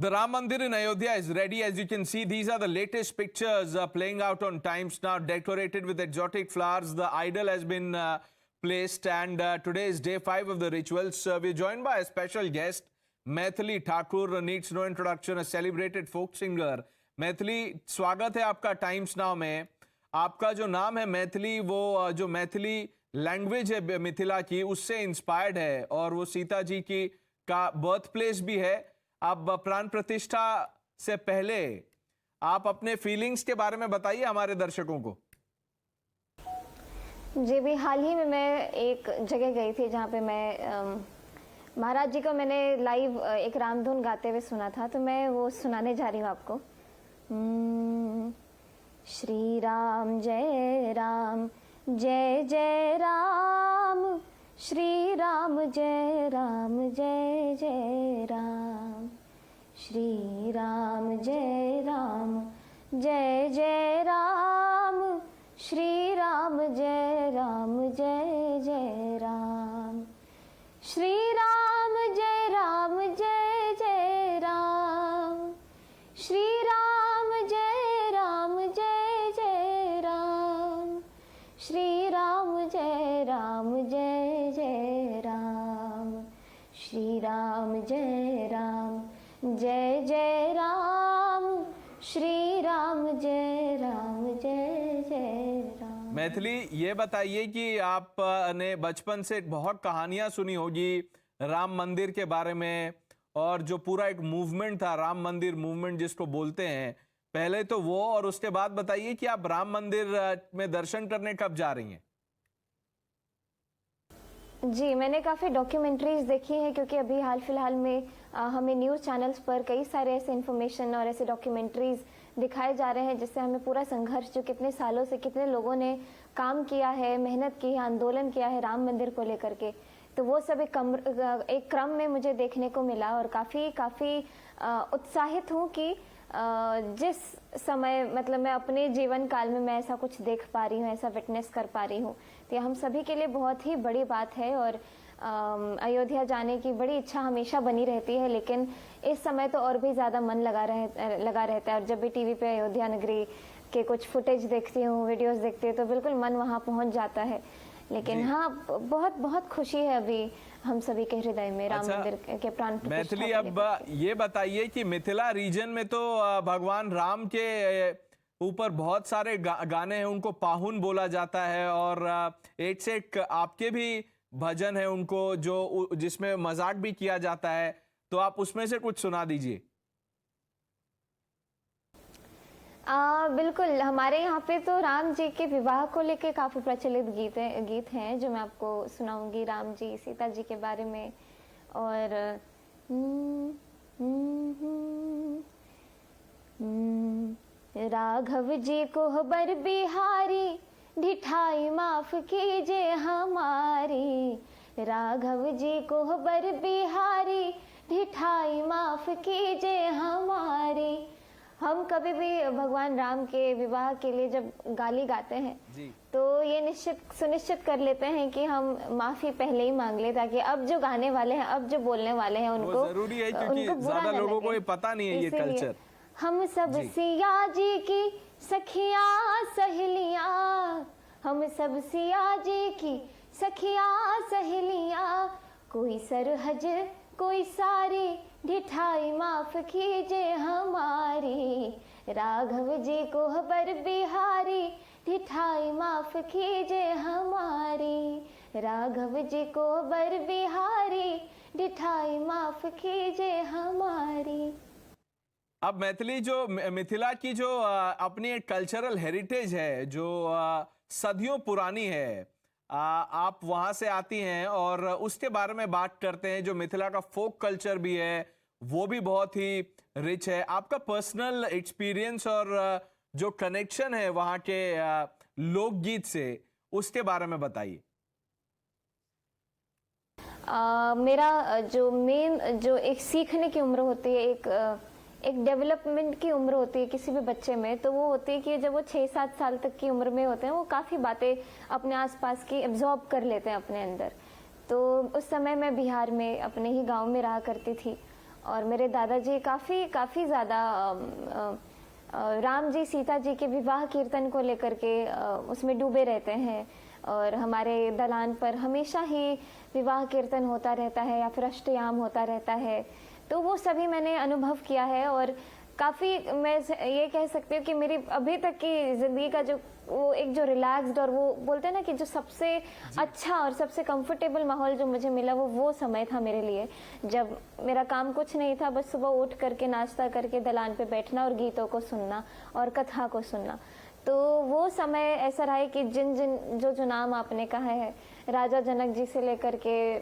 The Ram Mandir in Ayodhya is ready. As you can see, these are the latest pictures playing out on Times Now, decorated with exotic flowers. The idol has been placed, and today is day 5 of the rituals. We're joined by a special guest, Maithili Thakur. Needs no introduction, a celebrated folk singer. Maithili, स्वागत है आपका times now में. आपका जो नाम है मैथिली, वो जो मैथिली लैंग्वेज है मिथिला की, उससे इंस्पायर्ड है और वो सीता जी की का बर्थ प्लेस भी है. अब प्राण प्रतिष्ठा से पहले आप अपने फीलिंग्स के बारे में बताइए हमारे दर्शकों को. जी भी हाल ही में मैं एक जगह गई थी जहाँ पे मैं महाराज जी को मैंने लाइव एक रामधुन गाते हुए सुना था, तो मैं वो सुनाने जा रही हूँ आपको. श्री राम जय राम जय जय राम, श्री राम जय राम जय जय राम, श्री राम जय राम जय जय राम, श्री राम जय राम जय जय राम, श्री राम जय राम जय जय राम, श्री राम जय राम जय जय राम, श्री राम जय राम जय जय राम, श्री राम जय राम जय जय राम, श्री राम जय राम जय जय राम. मैथिली, ये बताइए कि आपने बचपन से बहुत कहानियां सुनी होगी राम मंदिर के बारे में, और जो पूरा एक मूवमेंट था, राम मंदिर मूवमेंट जिसको बोलते हैं, पहले तो वो, और उसके बाद बताइए कि आप राम मंदिर में दर्शन करने कब जा रही हैं. जी, मैंने काफ़ी डॉक्यूमेंट्रीज देखी हैं, क्योंकि अभी हाल फिलहाल में हमें न्यूज़ चैनल्स पर कई सारे ऐसे इन्फॉर्मेशन और ऐसे डॉक्यूमेंट्रीज दिखाए जा रहे हैं जिससे हमें पूरा संघर्ष, जो कितने सालों से कितने लोगों ने काम किया है, मेहनत की है, आंदोलन किया है राम मंदिर को लेकर के, तो वो सब एक क्रम में मुझे देखने को मिला. और काफ़ी उत्साहित हूँ कि जिस समय, मतलब मैं अपने जीवन काल में मैं ऐसा कुछ देख पा रही हूँ, ऐसा विटनेस कर पा रही हूँ, तो ये हम सभी के लिए बहुत ही बड़ी बात है. और अयोध्या जाने की बड़ी इच्छा हमेशा बनी रहती है, लेकिन इस समय तो और भी ज़्यादा मन लगा रहता है. और जब भी टीवी पे अयोध्या नगरी के कुछ फुटेज देखती हूँ, वीडियोस देखती हूँ, तो बिल्कुल मन वहाँ पहुँच जाता है. लेकिन हाँ, बहुत खुशी है अभी हम सभी के हृदय में राम मंदिर के प्राण प्रतिष्ठा. मैथिली, अब ये बताइए कि मिथिला रीजन में तो भगवान राम के ऊपर बहुत सारे गाने हैं, उनको पाहुन बोला जाता है, और एक से एक आपके भी भजन है उनको, जो जिसमें मजाक भी किया जाता है, तो आप उसमें से कुछ सुना दीजिए. बिल्कुल, हमारे यहाँ पे तो राम जी के विवाह को लेके काफ़ी प्रचलित गीत हैं जो मैं आपको सुनाऊंगी, राम जी सीता जी के बारे में. और राघव जी को बर बिहारी, ढिठाई माफ कीजिए हमारी, राघव जी को बर बिहारी, ढिठाई माफ कीजिए हमारी. हम कभी भी भगवान राम के विवाह के लिए जब गाली गाते हैं तो ये सुनिश्चित कर लेते हैं कि हम माफी पहले ही मांग ले, ताकि अब जो गाने वाले हैं, अब जो बोलने वाले हैं, उनको जरूरी है, क्योंकि ज्यादा लोगों को ये पता नहीं है ये कल्चर. हम सब सिया जी की सखियां सहेलियां, हम सब सिया जी की सखियां सहेलियां, कोई सरहज कोई सारी, ढिठाई माफ कीजिए हमारी, राघव जी को बर बिहारी, ढिठाई माफ कीजिए हमारी, राघव जी को बर बिहारी, ढिठाई माफ कीजिए हमारी. अब मैथिली, जो मिथिला की जो अपनी एक कल्चरल हेरिटेज है, जो सदियों पुरानी है, आप वहां से आती हैं और उसके बारे में बात करते हैं. जो मिथिला का फोक कल्चर भी है वो भी बहुत ही रिच है. आपका पर्सनल एक्सपीरियंस और जो कनेक्शन है वहां के लोकगीत से, उसके बारे में बताइए. मेरा जो मेन, जो एक सीखने की उम्र होती है, एक डेवलपमेंट की उम्र होती है किसी भी बच्चे में, तो वो होती है कि जब वो 6-7 साल तक की उम्र में होते हैं, वो काफ़ी बातें अपने आसपास की एब्जॉर्ब कर लेते हैं अपने अंदर. तो उस समय मैं बिहार में अपने ही गांव में रहा करती थी, और मेरे दादाजी काफ़ी ज़्यादा राम जी सीता जी के विवाह कीर्तन को लेकर के उसमें डूबे रहते हैं। और हमारे दलान पर हमेशा ही विवाह कीर्तन होता रहता है या फिर अष्टयाम होता रहता है। तो वो सभी मैंने अनुभव किया है और काफ़ी मैं ये कह सकती हूँ कि मेरी अभी तक की ज़िंदगी का जो वो एक जो रिलैक्स्ड और वो बोलते हैं ना कि जो सबसे अच्छा और सबसे कंफर्टेबल माहौल जो मुझे मिला वो समय था मेरे लिए, जब मेरा काम कुछ नहीं था, बस सुबह उठ करके नाश्ता करके दलान पे बैठना और गीतों को सुनना और कथा को सुनना। तो वो समय ऐसा रहा है कि जिन जिन जो नाम आपने कहा है, राजा जनक जी से लेकर के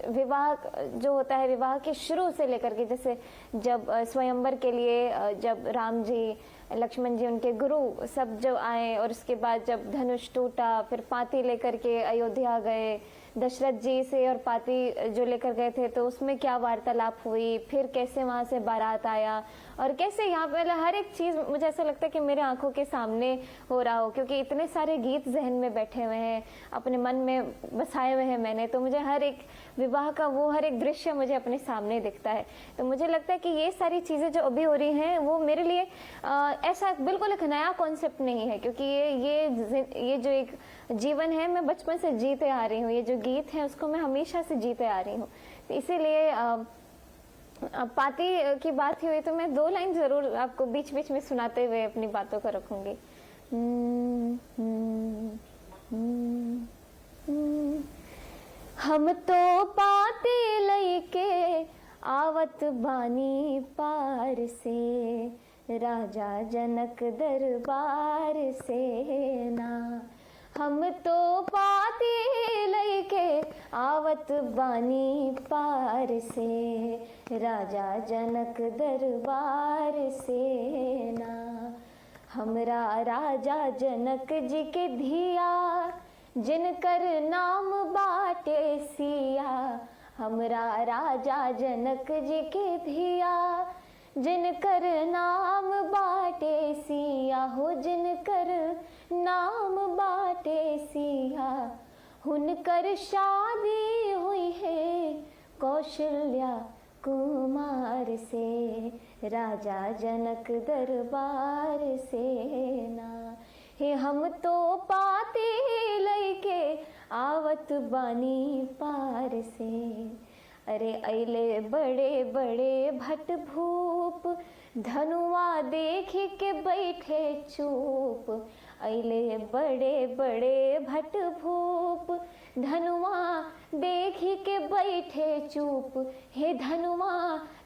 विवाह जो होता है, विवाह के शुरू से लेकर के, जैसे जब स्वयंवर के लिए जब राम जी लक्ष्मण जी उनके गुरु सब जब आए और उसके बाद जब धनुष टूटा, फिर पाती लेकर के अयोध्या गए दशरथ जी से और पाती जो लेकर गए थे, तो उसमें क्या वार्तालाप हुई, फिर कैसे वहाँ से बारात आया और कैसे यहाँ पे हर एक चीज़ मुझे ऐसा लगता है कि मेरे आंखों के सामने हो रहा हो, क्योंकि इतने सारे गीत जहन में बैठे हुए हैं, अपने मन में बसाए हुए हैं मैंने। तो मुझे हर एक विवाह का वो हर एक दृश्य मुझे अपने सामने दिखता है। तो मुझे लगता है कि ये सारी चीज़ें जो अभी हो रही हैं वो मेरे लिए ऐसा बिल्कुल एक नया कॉन्सेप्ट नहीं है, क्योंकि ये जो एक जीवन है मैं बचपन से जीते आ रही हूँ, ये जो गीत है उसको मैं हमेशा से जीते आ रही हूँ। तो इसीलिए पाती की बात हुई तो मैं 2 लाइन जरूर आपको बीच बीच में सुनाते हुए अपनी बातों को रखूंगी। हम तो पाती लईके आवत बानी पार से, राजा जनक दरबार से ना। हम तो पाती लईके आवत बानी पार से, राजा जनक दरबार से ना। हमरा राजा जनक जी के धिया, जिनकर नाम बाटे सिया। हमरा राजा जनक जी के धिया, जिनकर नाम बाटे सिया हो, जिनकर नाम बाटे सिया। हुनकर शादी हुई है कौशल्या कुमार से, राजा जनक दरबार से ना। हे हम तो पाती लईके आवत बानी पार से। अरे अले बड़े बड़े भट भूप, धनुआ देख के बैठे चुप। अले बड़े बड़े भट भूप, धनुआ देख के बैठे चुप। हे धनुआ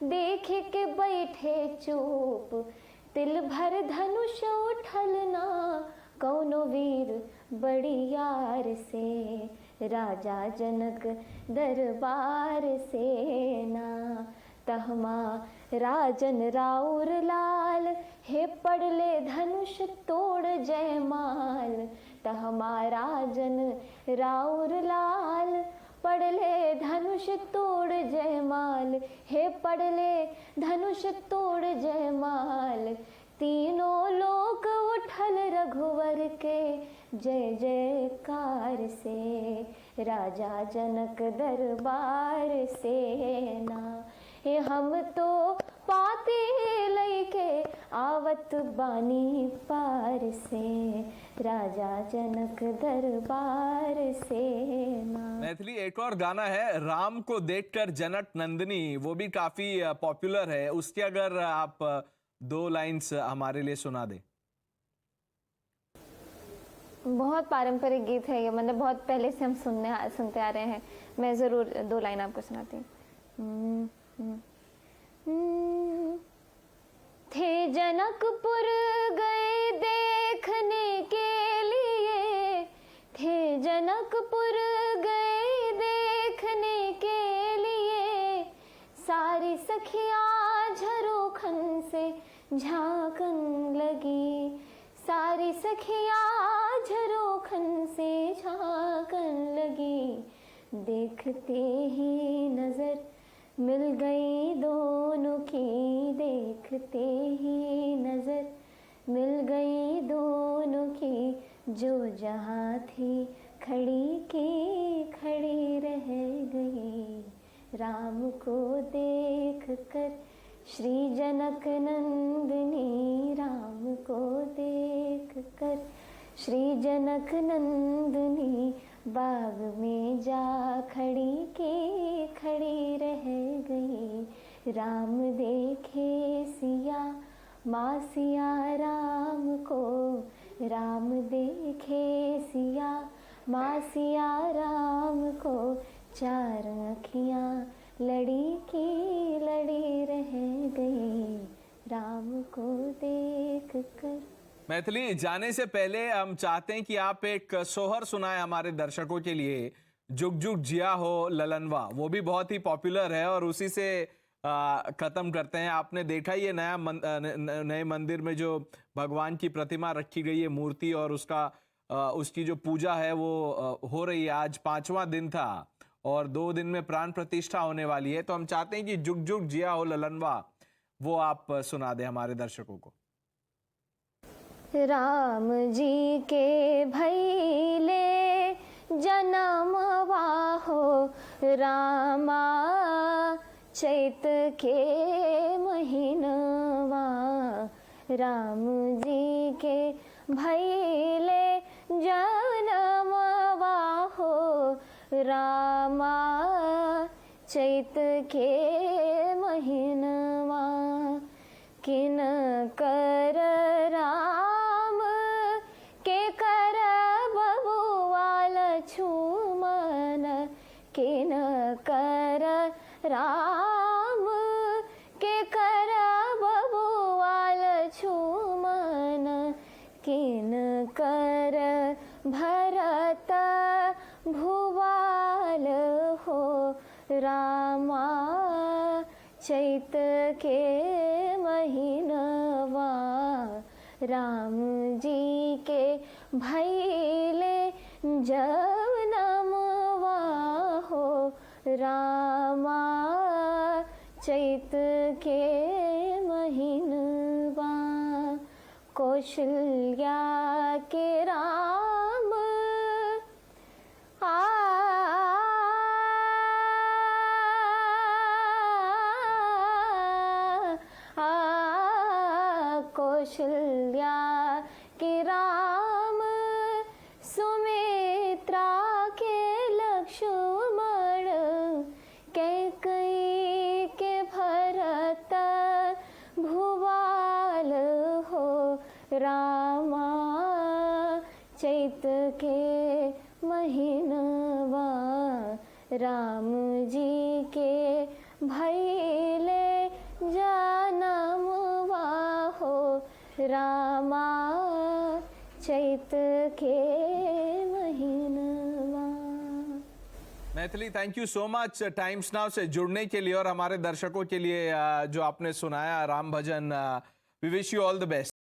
देख के बैठे चुप। तिल भर धनुष उठल ना कौनो वीर बड़ियार से, राजा जनक दरबार से ना। तहमा राजन राउर लाल, हे पड़ले धनुष तोड़ जयमाल। तहमा राजन राउर लाल, पड़ले धनुष तोड़ जयमाल। हे पड़ले धनुष तोड़ जयमाल। तीनों लोक उठल रघुवर के जय जयकार से, राजा जनक दरबार से ना। हे हम तो पाती लईके आवत बानी पार से, राजा जनक दरबार से ना। मैथिली एक और गाना है राम को देखकर जनक नंदिनी, वो भी काफी पॉपुलर है, उसके अगर आप 2 लाइन्स हमारे लिए सुना दें। बहुत पारंपरिक गीत है ये, मतलब बहुत पहले से हम सुनते आ रहे हैं। मैं ज़रूर 2 लाइन आपको सुनाती हूँ। थे जनकपुर गए देखने के लिए, थे जनकपुर गए देखने के लिए। सारी सखियाँ झरोखन से झांकन लगी, सारी सखियाँ झरोखन से झांकन लगी। देखते ही नजर मिल गई दोनों की, देखते ही नजर मिल गई दोनों की। जो जहाँ थी खड़ी की खड़ी रह गई, राम को देख कर श्री जनक नंदिनी, राम को देख कर श्री जनक नंदिनी, बाग में जा खड़ी के खड़ी रह गई। राम देखे सिया माँ सिया राम को, राम देखे सिया माँ सिया राम को, चार अखियाँ लड़ी की लड़ी रह गई। राम को देख कर। मैथिली, जाने से पहले हम चाहते हैं कि आप एक सोहर सुनाएं हमारे दर्शकों के लिए। जुग जुग जिया हो ललनवा, वो भी बहुत ही पॉपुलर है और उसी से खत्म करते हैं। आपने देखा ये नए मंदिर में जो भगवान की प्रतिमा रखी गई है, मूर्ति, और उसकी जो पूजा है वो हो रही है। आज 5वां दिन था और 2 दिन में प्राण प्रतिष्ठा होने वाली है। तो हम चाहते हैं कि जुग जुग जिया हो ललनवा वो आप सुना दें हमारे दर्शकों को। राम जी के भैले जनमवा हो, रामा चैत के महीनवा। राम जी के भैले जनमवा हो, रामा चैत के महीनवा। किन कर राम के कर बबुआ लछुमन, किन कर राम के कर बबुआ लछुमन, किन कर भरत भुवाल हो, रामा चैत के महीनवा। राम जी के भैले जनमवा हो, रामा चैत के महीनवा। कौशल्या के राम कौशल्या के राम, सुमित्रा के लक्ष्मण, कैकेयी के भरत भुवाल हो, रामा चैत के महीनवा। राम जी के भैले जनमवा हो, रामा चैत के महीनवा। Maithili, thank you so much times now से जुड़ने के लिए और हमारे दर्शकों के लिए जो आपने सुनाया राम भजन। We wish you all the best.